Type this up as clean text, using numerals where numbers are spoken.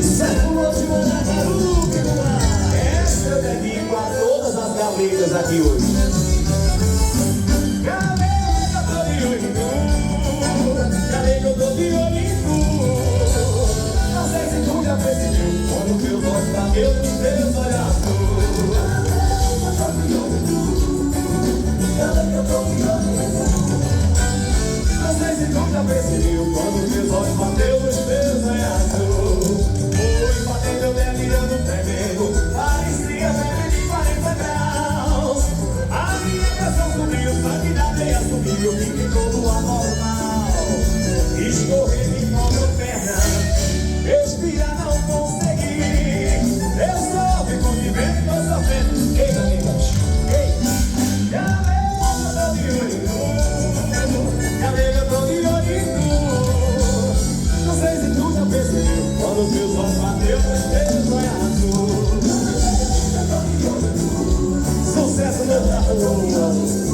Século de Mandacaru, que não há. Essa eu dedico a todas as galegas aqui hoje. Galega, tô de olho em tu. Galega, eu tô de olho em tu. Não sei se tu já percebeu, quando meus olhos bateu nos teus olhos azuis. Galega, eu tô de olho em tu. Não sei se tu já percebeu, quando meus olhos bateu nos teus olhos azuis. Foi batendo, eu delirando, tremendo. Parecia febre de 40 graus. A minha pressão subiu, o sangue da veia subiu, que ficou no anormal. Escorreu em minha perna, respirar não consegui. Eu sofro vivendo, tô sofrendo. Ei, amigas, ei. Galega, tô de olho em tu. Galega, tô de olho em tu. Não sei se tu já percebeu, quando meus olhos bateu nos teus olhos azuis. Sucesso no carro.